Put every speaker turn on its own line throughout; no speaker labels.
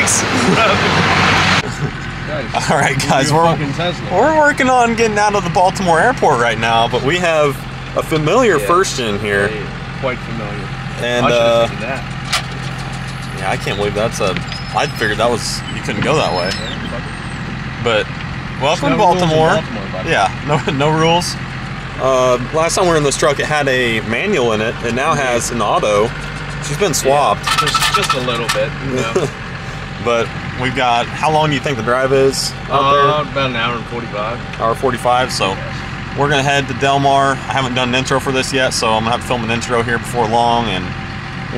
brakes. All right, guys, we're working on getting out of the Baltimore airport right now, but we have a familiar first gen here.
Quite familiar.
And yeah, I can't believe that's a. I figured that was you couldn't go that way. But welcome Baltimore. Yeah, no rules. Last time we were in this truck, it had a manual in it. It now has an auto. She's been swapped.
Just a little bit, you know.
But we've got, how long do you think the drive is out there?
About an hour and 45.
Hour 45, so we're gonna head to Delmar. I haven't done an intro for this yet, so I'm gonna have to film an intro here before long. And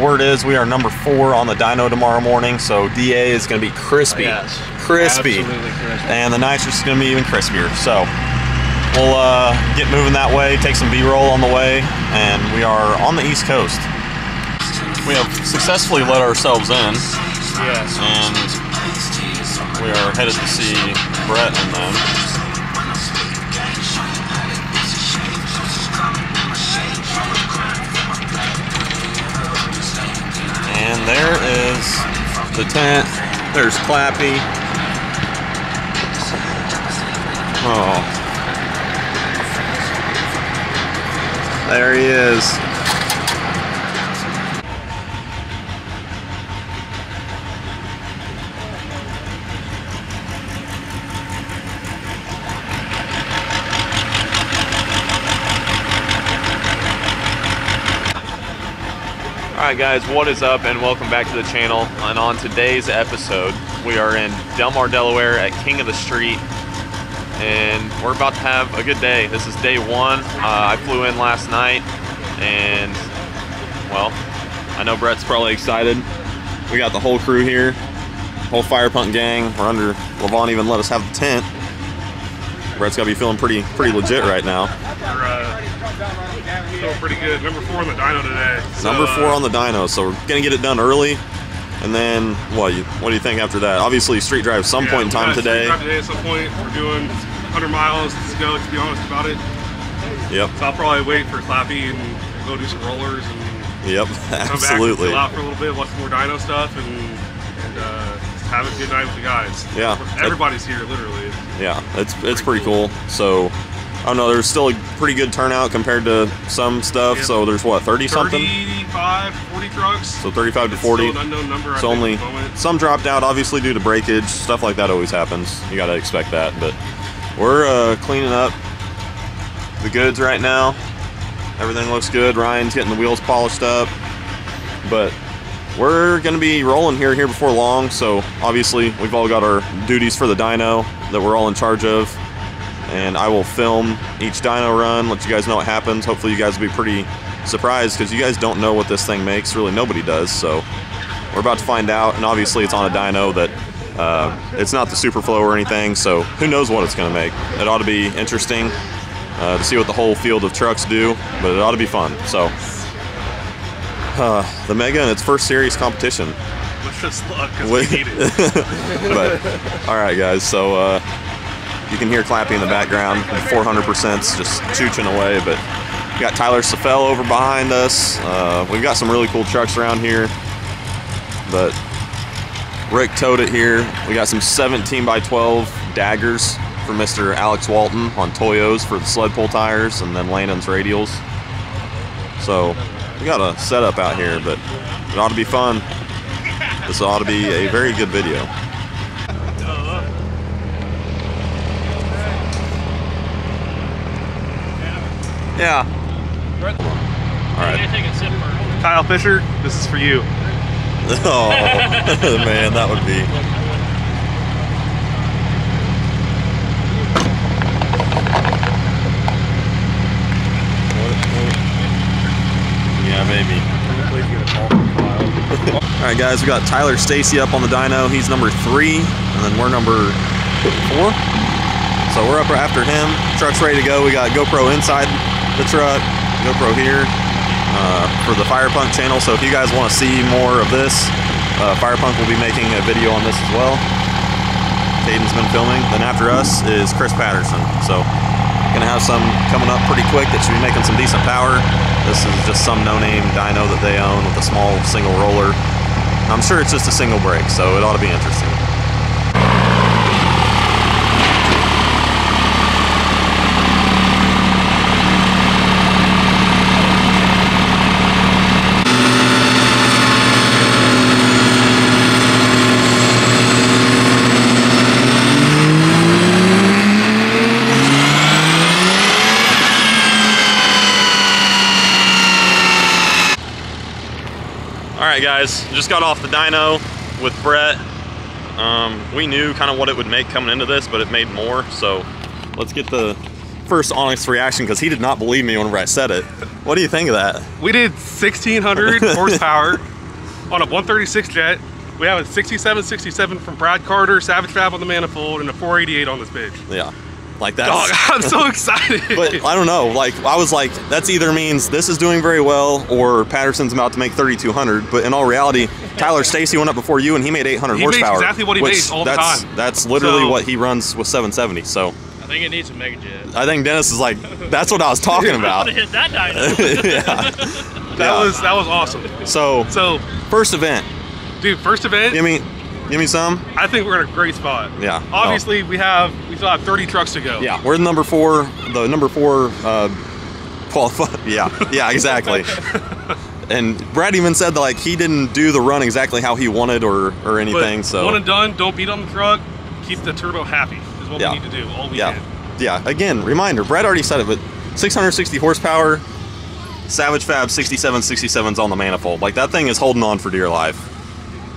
word is we are number 4 on the dyno tomorrow morning, so DA is gonna be crispy.
Yes.
Crispy.
Absolutely crispy.
And the nitrous is gonna be even crispier. So we'll get moving that way, take some B-roll on the way, and we are on the East Coast. We have successfully let ourselves in.
Yes.
And we are headed to see Brett and them. And there is the tent. There's Clappy. Oh. There he is. Alright guys, what is up and welcome back to the channel. And on today's episode, we are in Delmar, Delaware at King of the Street. And we're about to have a good day. This is day 1. I flew in last night and, well, I know Brett's probably excited. We got the whole crew here, whole Firepunk gang. We're under, Levon even let us have the tent. Brett's got to be feeling pretty legit right now.
We're feeling pretty good. Number 4 on the dyno today. So,
number 4 on the dyno, so we're gonna get it done early. And then, what do you think after that? Obviously, street drive some point in time today.
Street drive today at some point. We're doing 100 miles to go, to be honest about it.
Yep.
So I'll probably wait for Clappy and go do some rollers and
yep, absolutely.
Come back and chill out for a little bit, watch some more dyno stuff, and just have a good night with the guys.
Yeah.
Everybody's here, literally.
Yeah, it's pretty cool. So, I don't know, there's still a pretty good turnout compared to some stuff. Yep. So there's what, 30 something?
35, 40 trucks.
So 35 to 40.
Still an unknown number.
So only some dropped out, obviously due to breakage. Stuff like that always happens. You gotta expect that. But we're cleaning up the goods right now. Everything looks good. Ryan's getting the wheels polished up. But we're gonna be rolling here before long. So obviously we've all got our duties for the dyno that we're all in charge of. And I will film each dyno run, let you guys know what happens. Hopefully you guys will be pretty surprised because you guys don't know what this thing makes. Really, nobody does. So we're about to find out. And obviously it's on a dyno that it's not the Superflow or anything. So who knows what it's going to make. It ought to be interesting to see what the whole field of trucks do. But it ought to be fun. So the Mega in its first serious competition.
Wish us luck because we need it.
But all right, guys. So you can hear Clappy in the background, 400%'s just chooching away, but we got Tyler Safell over behind us. We've got some really cool trucks around here, but Rick towed it here. We got some 17 by 12 daggers for Mr. Alex Walton on Toyos for the sled pull tires, and then Landon's radials. So we got a setup out here, but it ought to be fun. This ought to be a very good video. Yeah. All right.
Kyle Fisher, this is for you.
Oh, man, that would be. Yeah, maybe. All right, guys, we got Tyler Stacy up on the dyno. He's number 3, and then we're number 4. So we're up after him. Truck's ready to go. We got GoPro inside the truck, GoPro here for the Firepunk channel. So if you guys want to see more of this, Firepunk will be making a video on this as well. Caden's been filming. Then after us is Chris Patterson. So gonna have some coming up pretty quick that should be making some decent power. This is just some no-name dyno that they own with a small single roller. I'm sure it's just a single brake, so it ought to be interesting. Alright guys, just got off the dyno with Brett. We knew kind of what it would make coming into this, but it made more, so let's get the first honest reaction, because he did not believe me whenever I said it. What do you think of that?
We did 1,600 horsepower on a 136 jet. We have a 6767 from Brad Carter, Savage Fab on the manifold, and a 488 on this bitch.
Yeah. Like that's...
Dog, I'm so excited.
But I don't know, like I was like, that's either means this is doing very well or Patterson's about to make 3,200, but in all reality, Tyler Stacy went up before you and he made 800 horsepower.
Makes exactly what he makes all the time.
That's literally what he runs with 770, so.
I think it needs a mega jet.
I think Dennis is like, that's what I was talking about.
I hit that dyno.
Yeah.
That was awesome.
So first event.
Dude, first event.
Give me some.
I think we're in a great spot.
Yeah.
Obviously, we still have 30 trucks to go.
Yeah, we're the number four qualified. Yeah, exactly. And Brad even said that like he didn't do the run exactly how he wanted or anything.
But
so
one and done. Don't beat on the truck. Keep the turbo happy is what we need to do all weekend.
Yeah. Again, reminder. Brad already said it, but 660 horsepower, Savage Fab 6767's on the manifold. Like that thing is holding on for dear life.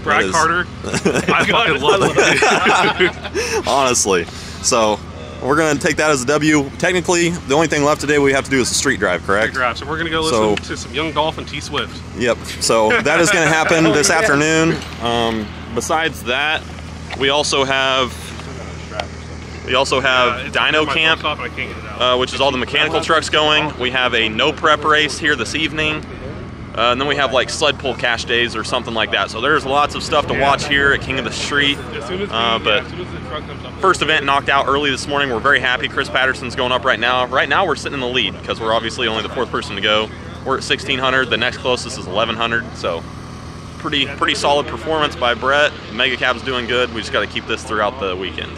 Brad Carter, I fucking love it.
Honestly, so we're gonna take that as a W. Technically, the only thing left today we have to do is a street drive, correct?
Street drive. So we're gonna go listen to some Young Dolph and T Swift.
Yep. So that is gonna happen this afternoon. Besides that, we also have Dyno Camp, which is all the mechanical trucks going. We have a no prep race here this evening. And then we have like sled pull cash days or something like that. So there's lots of stuff to watch here at King of the Street. But first event knocked out early this morning. We're very happy. Chris Patterson's going up right now. Right now we're sitting in the lead because we're obviously only the fourth person to go. We're at 1,600. The next closest is 1,100. So pretty solid performance by Brett. The Mega Cab's doing good. We just got to keep this throughout the weekend.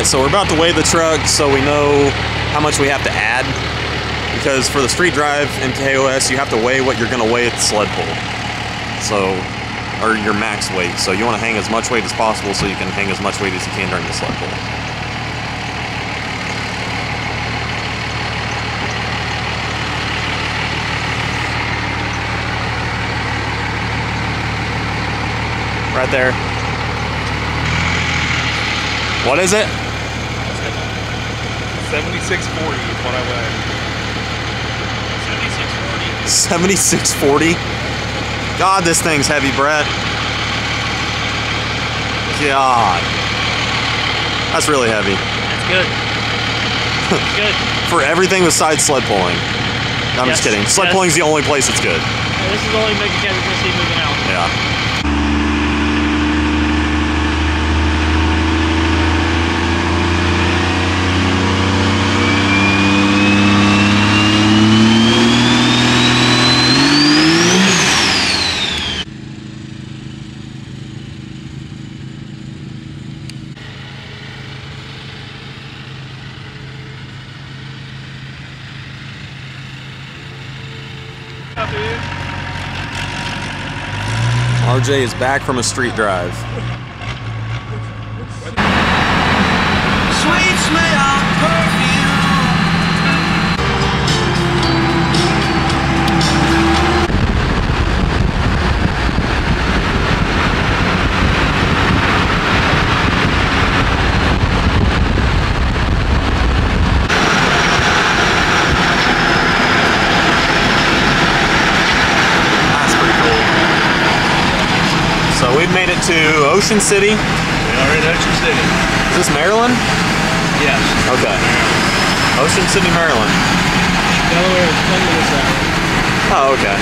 So we're about to weigh the truck so we know how much we have to add, because for the street drive in KOS you have to weigh what you're going to weigh at the sled pull, or your max weight. So you want to hang as much weight as possible so you can hang as much weight as you can during the sled pull. Right there. What is it?
7640 is what I weigh.
7640. 7640? God, this thing's heavy, Brett. God. That's really heavy.
That's good. That's good.
For everything besides sled pulling. I'm just kidding. Sled pulling's the only place it's good.
Yeah, this is the only Mega Cab you're going to see moving out.
Yeah. RJ is back from a street drive.
Sweet smell of perfume.
So we've made it to Ocean City.
We are in Ocean City.
Is this Maryland?
Yes.
Okay. Ocean City, Maryland.
Delaware is 10 minutes out.
Oh, okay.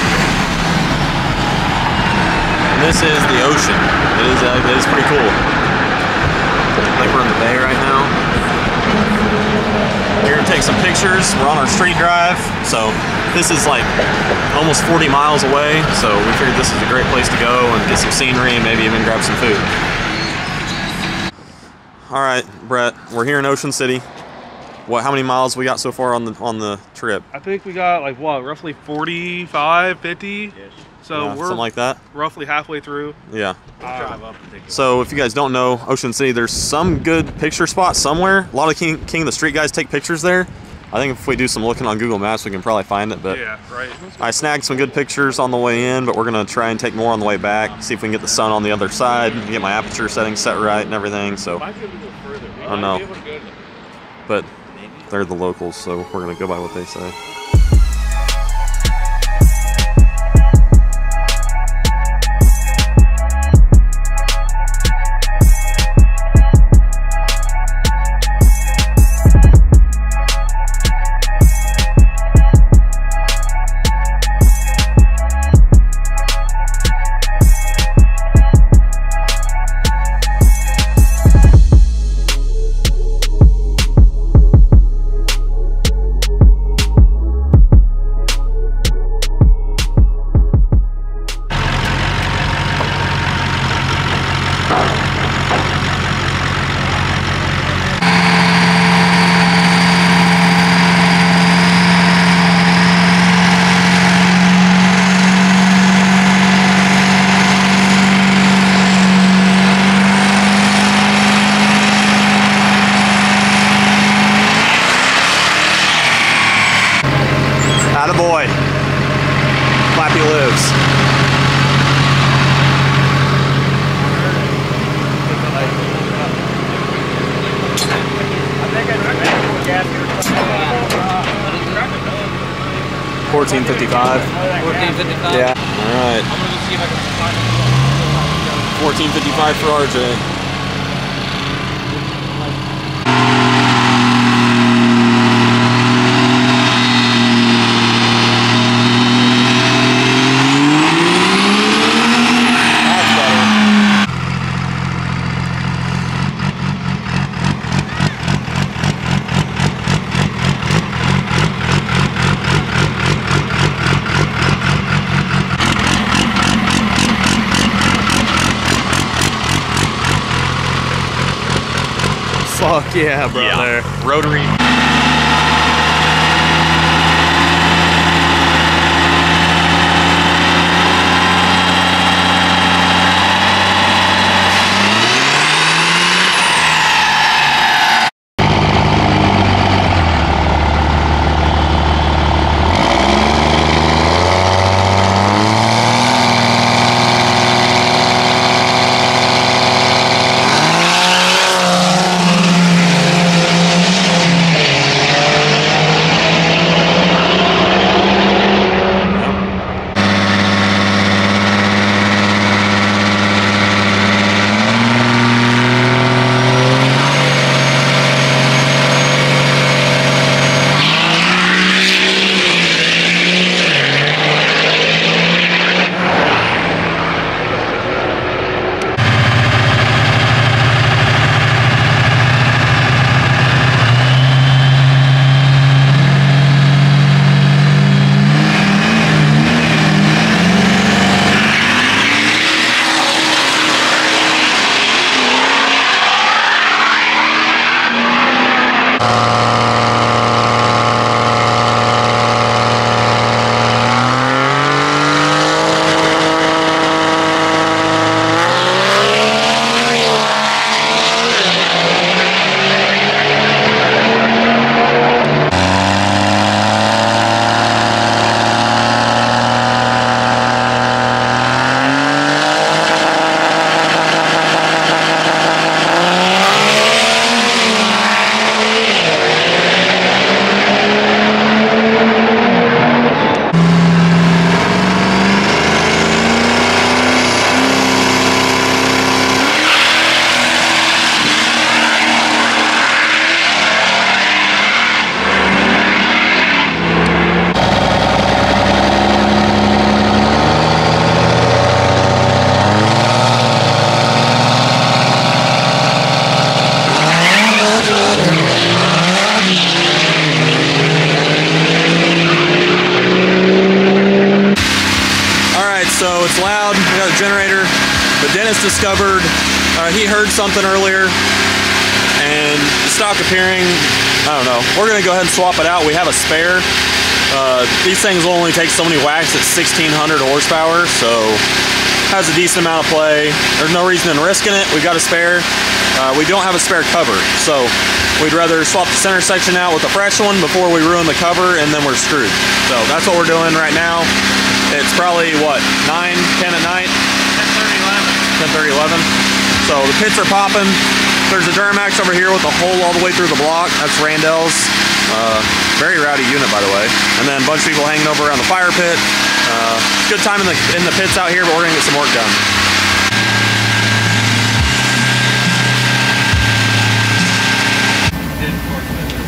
And this is the ocean. It is pretty cool. I think we're in the bay right now. Here to take some pictures. We're on our street drive, so this is like almost 40 miles away, so we figured this is a great place to go and get some scenery and maybe even grab some food. All right, Brett, we're here in Ocean City. How many miles we got so far on the trip?
I think we got like what, roughly 45, 50. So
Yeah,
we're
something like that.
roughly halfway through.
Yeah. So if you guys don't know Ocean City, there's some good picture spots somewhere. A lot of King of the Street guys take pictures there. I think if we do some looking on Google Maps, we can probably find it. But
Yeah, right.
I snagged some good pictures on the way in, but we're gonna try and take more on the way back. See if we can get the sun on the other side, get my aperture settings set right and everything. So I don't know, but they're the locals, so we're gonna go by what they say. Attaboy. Clappy lives. $14.55.
$14.55?
Yeah. All right.
I'm gonna go see if I can find
$14.55 for RJ.
Fuck yeah, brother.
Yeah. Rotary. He heard something earlier and it stopped appearing. I don't know. We're gonna go ahead and swap it out. We have a spare. These things will only take so many whacks at 1600 horsepower, so has a decent amount of play. There's no reason in risking it. We've got a spare. We don't have a spare cover, so we'd rather swap the center section out with a fresh one before we ruin the cover and then we're screwed. So that's what we're doing right now. It's probably what, 9, 10 at night? 10:30, 11. So the pits are popping. There's a Duramax over here with a hole all the way through the block. That's Randell's. Very rowdy unit, by the way. And then a bunch of people hanging over around the fire pit. It's a good time in the pits out here, but we're gonna get some work done.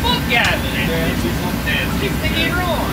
Fuck yeah, it's the gear on.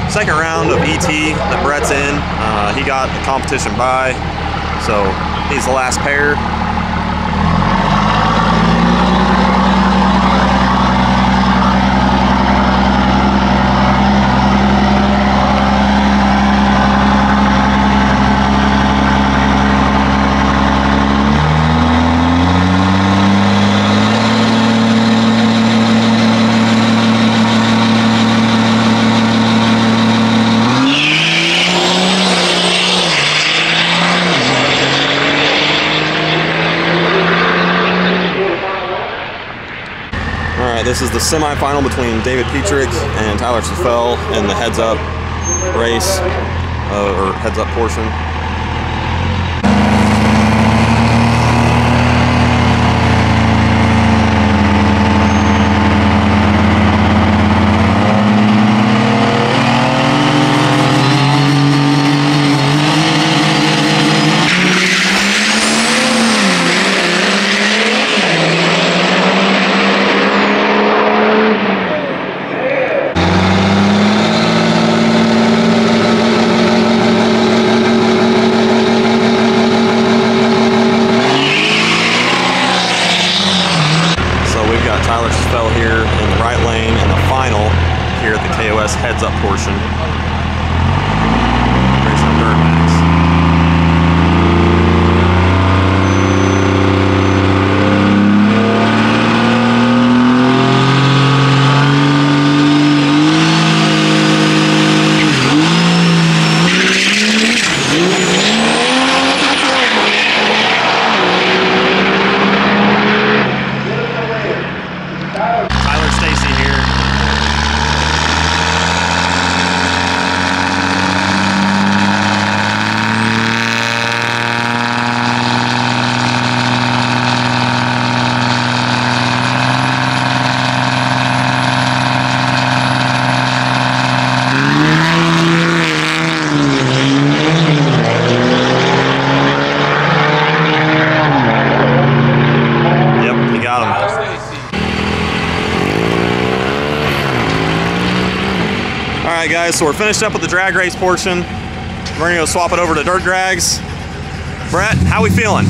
Second round of ET that Brett's in. He got the competition bye, so he's the last pair. This is the semi-final between David Petrick and Tyler Safel in the heads-up race, or heads-up portion. KOS heads up portion. Racing on dirt max. Alright guys, so we're finished up with the drag race portion. We're gonna go swap it over to dirt drags. Brett, how we feeling?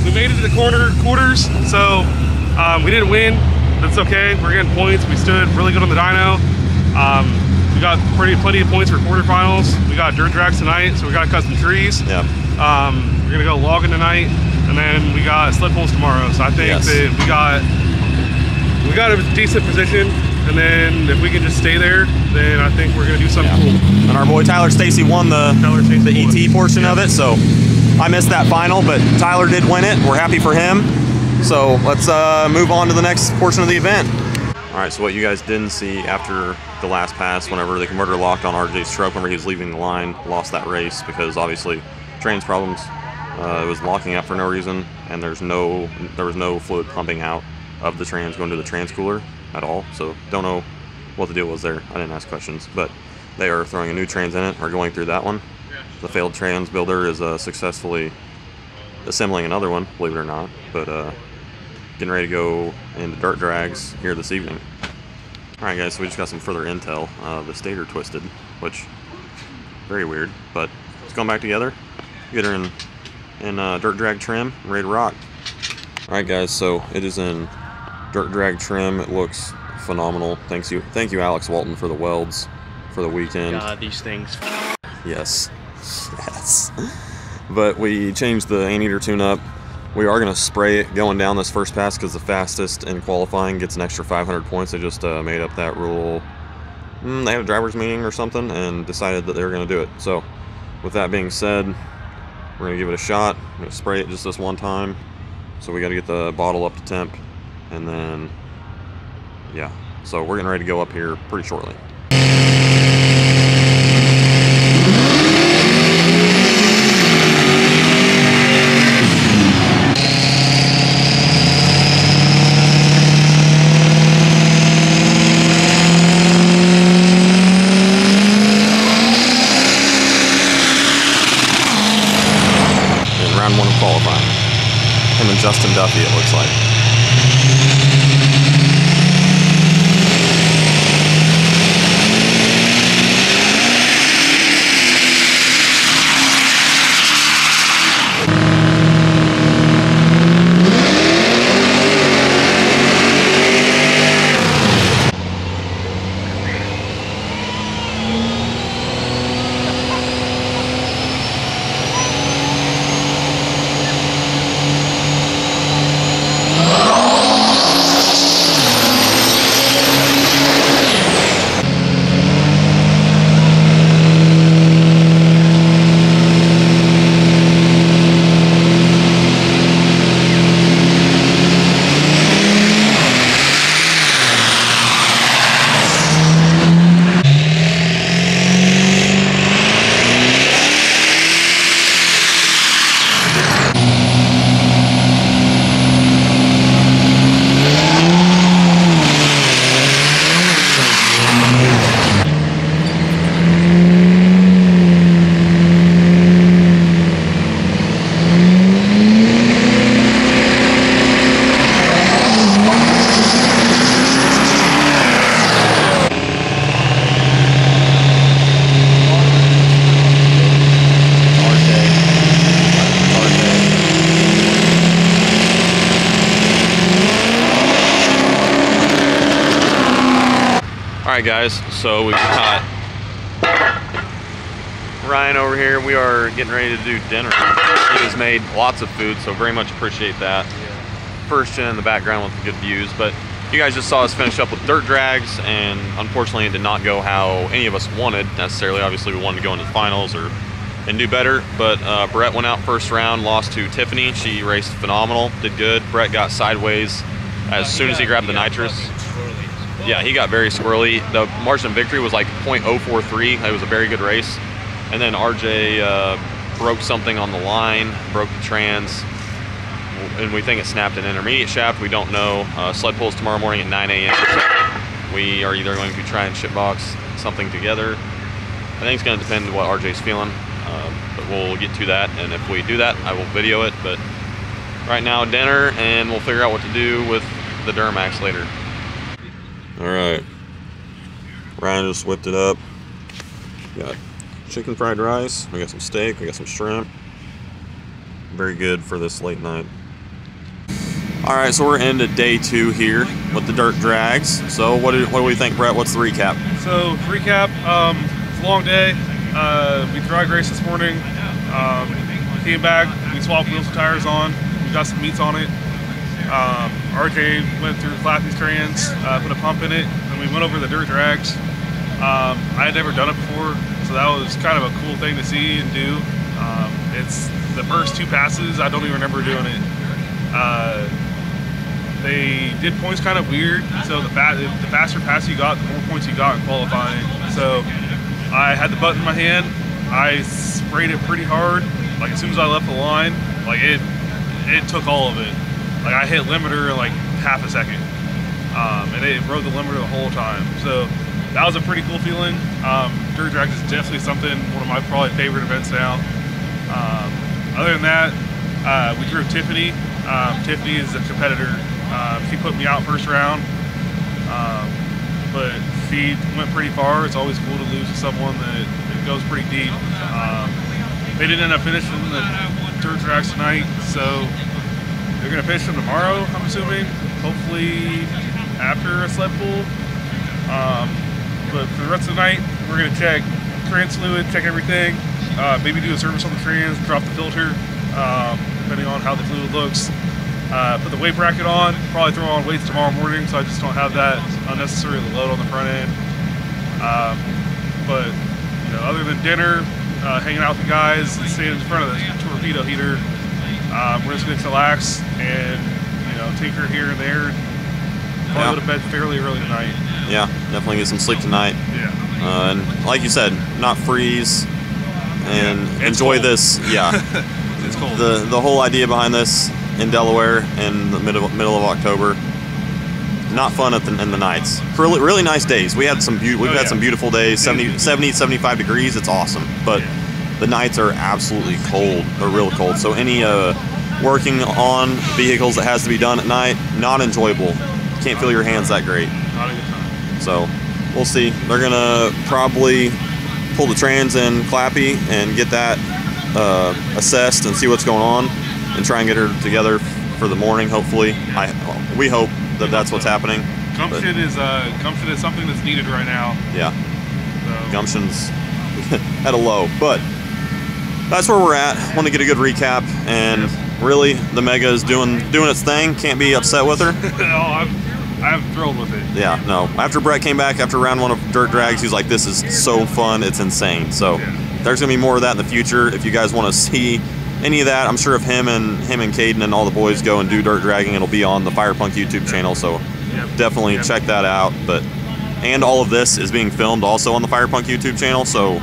We made it to the quarters, so we didn't win. That's okay. We're getting points. We stood really good on the dyno. We got plenty of points for quarterfinals. We got dirt drags tonight, so we got to cut some trees.
Yeah.
We're gonna go logging tonight, and then we got sled pulls tomorrow. So I think that we got a decent position. And then if we can just stay there, then I think we're gonna do something cool.
And our boy Tyler Stacy won the ET portion of it, so I missed that final, but Tyler did win it. We're happy for him. So let's move on to the next portion of the event. All right, so what you guys didn't see after the last pass, whenever the converter locked on RJ's truck, whenever he was leaving the line, lost that race because obviously trans problems. It was locking up for no reason, and there was no fluid pumping out of the trans going to the trans cooler at all, so don't know what the deal was there. I didn't ask questions, but they are throwing a new trans in it, or going through that one. The failed trans builder is successfully assembling another one, believe it or not, but getting ready to go into dirt drags here this evening. Alright guys, so we just got some further intel. The stator twisted, which, very weird, but it's going back together. Get her in dirt drag trim, ready to rock. Alright guys, so it is in dirt drag trim. It looks phenomenal. Thank you Alex Walton for the welds for the weekend.
God, these things.
Yes. Yes. But we changed the anteater tune-up. We are going to spray it going down this first pass because the fastest in qualifying gets an extra 500 points. They just made up that rule. They had a driver's meeting or something and decided that they were going to do it. So with that being said, we're going to give it a shot. I'm going to spray it just this one time. So we got to get the bottle up to temp. And then, yeah, so we're getting ready to go up here pretty shortly. In round one of qualifying. Him and Justin Duffy, it looks like. Alright guys, so we've got Ryan over here. We are getting ready to do dinner. He has made lots of food, so very much appreciate that. First gen in the background with the good views, but you guys just saw us finish up with dirt drags, and unfortunately it did not go how any of us wanted necessarily. Obviously we wanted to go into the finals and do better, but Brett went out first round, lost to Tiffany. She raced phenomenal, did good. Brett got sideways as soon as he grabbed the nitrous. Yeah, he got very squirrely. The margin of victory was like .043. It was a very good race. And then RJ broke something on the line, broke the trans, and we think it snapped an intermediate shaft. We don't know. Sled pulls tomorrow morning at 9 a.m. So we are either going to try and shipbox something together. I think it's going to depend on what RJ's feeling, but we'll get to that. And if we do that, I will video it. But right now, dinner, and we'll figure out what to do with the Duramax later. All right, Ryan just whipped it up. Got chicken fried rice, we got some steak, we got some shrimp. Very good for this late night. All right, so we're into day 2 here with the dirt drags. So what do we think, Brett? What's the recap?
So recap, it's a long day. We drag raced this morning. Came back, we swapped wheels and tires on. We got some meats on it. RJ went through Clappy's trans, put a pump in it, and we went over the dirt drags. I had never done it before, so that was kind of a cool thing to see and do. It's the first 2 passes, I don't even remember doing it. They did points kind of weird, so the faster pass you got, the more points you got in qualifying. So I had the button in my hand, I sprayed it pretty hard. Like as soon as I left the line, like it took all of it. Like I hit limiter in like half a second, and it rode the limiter the whole time. So that was a pretty cool feeling. Dirt drags is definitely something, one of my probably favorite events now. Other than that, we drove Tiffany. Tiffany is a competitor. She put me out first round, but she went pretty far. It's always cool to lose to someone that goes pretty deep. They didn't end up finishing the dirt drags tonight, so they're gonna finish them tomorrow, I'm assuming. Hopefully after a sled pull. But for the rest of the night, we're gonna check trans fluid, check everything. Maybe do a service on the trans, drop the filter, depending on how the fluid looks. Put the weight bracket on, probably throw on weights tomorrow morning, so I just don't have that unnecessary load on the front end. But you know, other than dinner, hanging out with the guys, and staying in front of the torpedo heater, we're just gonna chillax and tinker here and there. Probably go to bed fairly early tonight.
Yeah, definitely get some sleep tonight.
Yeah.
And like you said, not freeze and enjoy
cold.
This. Yeah.
It's cold.
The whole idea behind this in Delaware in the middle of October. Not fun in the nights. Really nice days. We had some we've had some beautiful days. 70, 75 degrees. It's awesome. But the nights are absolutely cold. They're real cold. So any working on vehicles that has to be done at night, not enjoyable. Can't feel your hands that great.
Not a good time.
So we'll see. They're gonna probably pull the trans in Clappy and get that assessed and see what's going on, and try and get her together for the morning. Hopefully, we hope that that's what's happening.
Gumption is something that's needed right now.
Yeah,
So.
gumption's at a low, but that's where we're at. Want to get a good recap, and really, the Mega is doing its thing. Can't be upset with her.
I'm thrilled with it.
Yeah, no. After Brett came back after round 1 of dirt drags, he was like, "This is so fun. It's insane." So there's gonna be more of that in the future. If you guys want to see any of that, I'm sure if him and Caden and all the boys go and do dirt dragging, it'll be on the Firepunk YouTube channel. So definitely check that out. And all of this is being filmed also on the Firepunk YouTube channel. So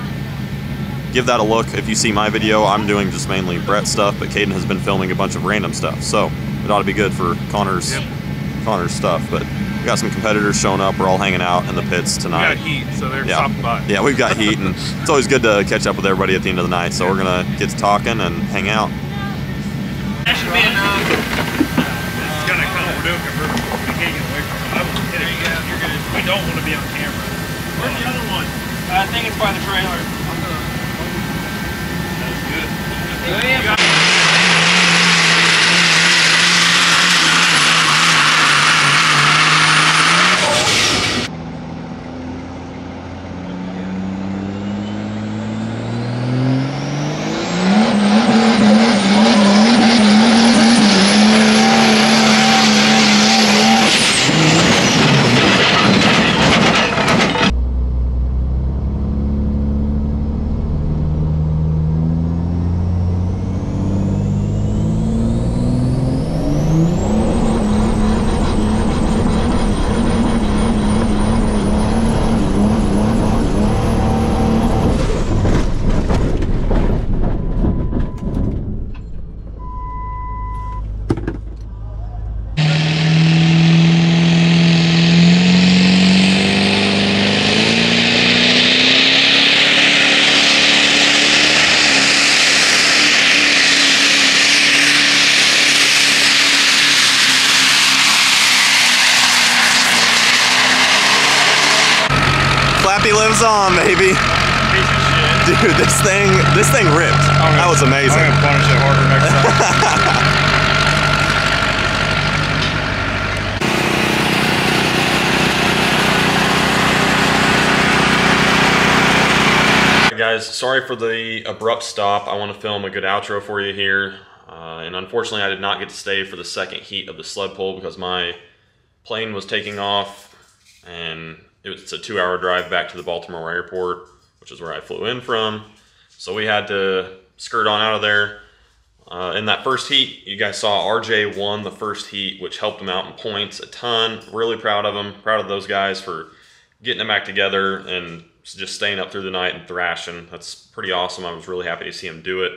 give that a look. If you see my video, I'm doing just mainly Brett stuff, but Caden has been filming a bunch of random stuff. So it ought to be good for Connor's stuff. But we got some competitors showing up. We're all hanging out in the pits tonight.
We got heat, so they're stopping by.
Yeah, we've got heat, and it's always good to catch up with everybody at the end of the night. So we're gonna get to talking and hang out.
That should be enough.
It's gonna come. We're doing convertible. We can't get away from it. You're gonna. We don't want to be on camera. Where's the other one?
I think it's by the trailer.
That's good.
Clappy lives on, baby.
Piece of shit.
Dude, this thing ripped. That was amazing.
I'm gonna punish it harder next time.
Guys, sorry for the abrupt stop. I want to film a good outro for you here. And unfortunately, I did not get to stay for the second heat of the sled pull because my plane was taking off and it's a 2-hour drive back to the Baltimore airport, which is where I flew in from. So we had to skirt on out of there. In that first heat, you guys saw RJ won the first heat, which helped him out in points a ton. Really proud of him. Proud of those guys for getting it back together and just staying up through the night and thrashing. That's pretty awesome. I was really happy to see him do it.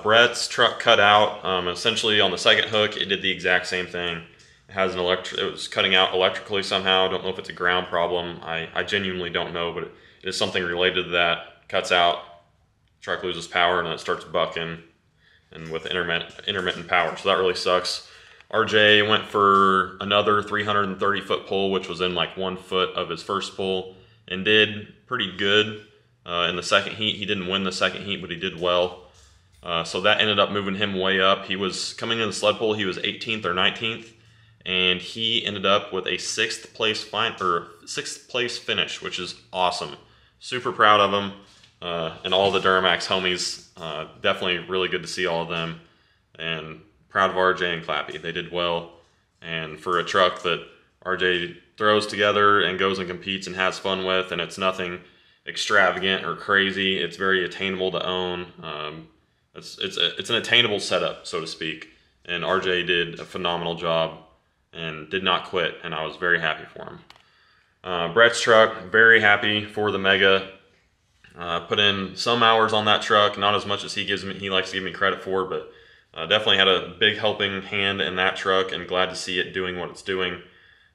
Brett's truck cut out. Essentially on the second hook, it did the exact same thing. It has an it was cutting out electrically somehow. I don't know if it's a ground problem. I genuinely don't know, but it is something related to that. Cuts out, truck loses power, and then it starts bucking and with intermittent power. So that really sucks. RJ went for another 330 foot pull, which was in like 1 foot of his first pull, and did pretty good in the second heat. He didn't win the second heat, but he did well. So that ended up moving him way up. He was coming in the sled pull, he was 18th or 19th, and he ended up with a 6th place finish, which is awesome. Super proud of him and all the Duramax homies. Definitely really good to see all of them, and proud of RJ and Clappy. They did well, and for a truck that RJ throws together and goes and competes and has fun with, and it's nothing extravagant or crazy. It's very attainable to own. It's an attainable setup, so to speak, and RJ did a phenomenal job and did not quit, and I was very happy for him. Brett's truck, very happy for the Mega. Put in some hours on that truck, not as much as he likes to give me credit for, but definitely had a big helping hand in that truck, and glad to see it doing what it's doing.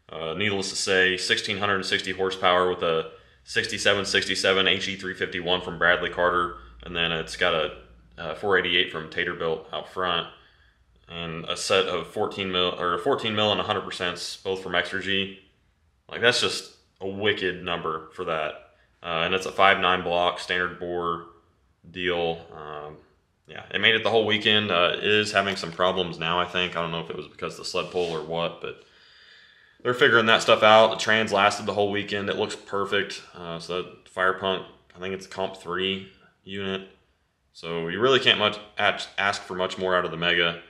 Needless to say, 1,660 horsepower with a 6767 HE351 from Bradley Carter, and then it's got a 488 from Taterbuilt out front, and a set of 14 mil and 100%, both from Exergy. Like, that's just a wicked number for that. And it's a 5.9 block standard bore deal. Yeah, it made it the whole weekend. It is having some problems now, I think. I don't know if it was because of the sled pull or what, but they're figuring that stuff out. The trans lasted the whole weekend. It looks perfect. So that Firepunk, I think it's a Comp 3 unit. So you really can't ask for much more out of the Mega.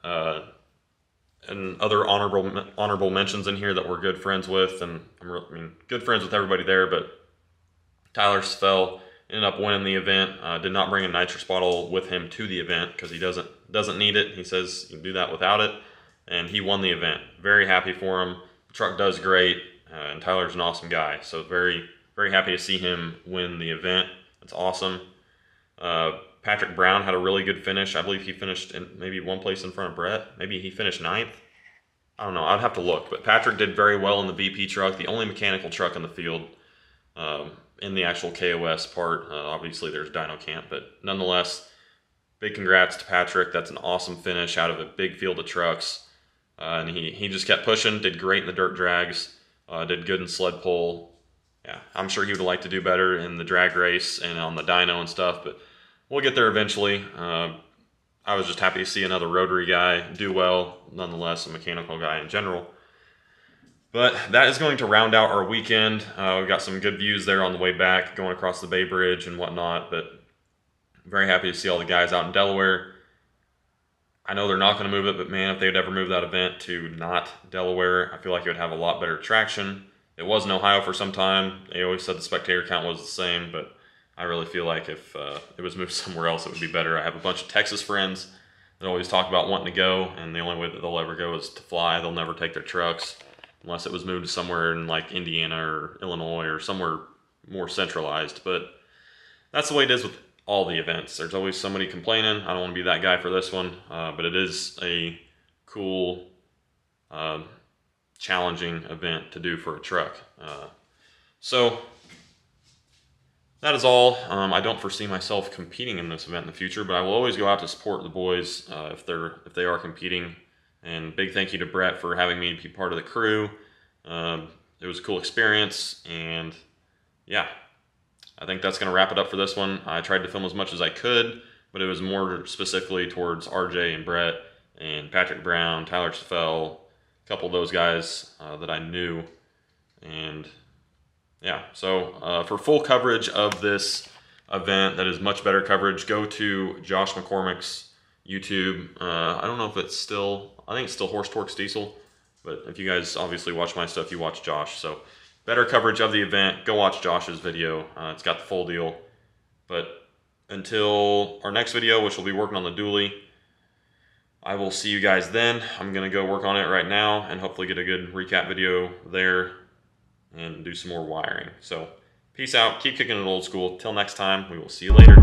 And other honorable mentions in here that we're good friends with, and good friends with everybody there, but Tyler Sfell ended up winning the event. Did not bring a nitrous bottle with him to the event because he doesn't need it. He says you can do that without it, and he won the event. Very happy for him. The truck does great, and Tyler's an awesome guy. So very, very happy to see him win the event. That's awesome. Patrick Brown had a really good finish. I believe he finished in maybe 1 place in front of Brett. Maybe he finished 9th. I don't know. I'd have to look. But Patrick did very well in the VP truck, the only mechanical truck in the field. In the actual KOS part. Obviously there's Dyno Camp, but nonetheless, big congrats to Patrick. That's an awesome finish out of a big field of trucks. And he just kept pushing, did great in the dirt drags, did good in sled pull. Yeah, I'm sure he would like to do better in the drag race and on the dyno and stuff, but we'll get there eventually. I was just happy to see another rotary guy do well, nonetheless a mechanical guy in general. But that is going to round out our weekend. We've got some good views there on the way back, going across the Bay Bridge and whatnot, but very happy to see all the guys out in Delaware. I know they're not going to move it, but man, if they'd ever move that event to not Delaware, I feel like it would have a lot better traction. It was in Ohio for some time. They always said the spectator count was the same, but I really feel like if it was moved somewhere else, it would be better. I have a bunch of Texas friends that always talk about wanting to go, and the only way that they'll ever go is to fly. They'll never take their trucks unless it was moved to somewhere in like Indiana or Illinois or somewhere more centralized. But that's the way it is with all the events. There's always somebody complaining. I don't want to be that guy for this one, but it is a cool, challenging event to do for a truck. So that is all. I don't foresee myself competing in this event in the future, but I will always go out to support the boys if they are competing. And big thank you to Brett for having me be part of the crew. It was a cool experience, and yeah, I think that's going to wrap it up for this one. I tried to film as much as I could, but it was more specifically towards RJ and Brett and Patrick Brown, Tyler Stafel, a couple of those guys that I knew. And yeah, so for full coverage of this event that is much better coverage, go to Josh McCormick's YouTube. I don't know if it's still, I think it's still Horse Torques Diesel, but if you guys obviously watch my stuff, you watch Josh. So better coverage of the event, go watch Josh's video. It's got the full deal. But until our next video, which will be working on the dually, I will see you guys then. I'm gonna go work on it right now and hopefully get a good recap video there and do some more wiring. So peace out, keep kicking it old school. Till next time, we will see you later.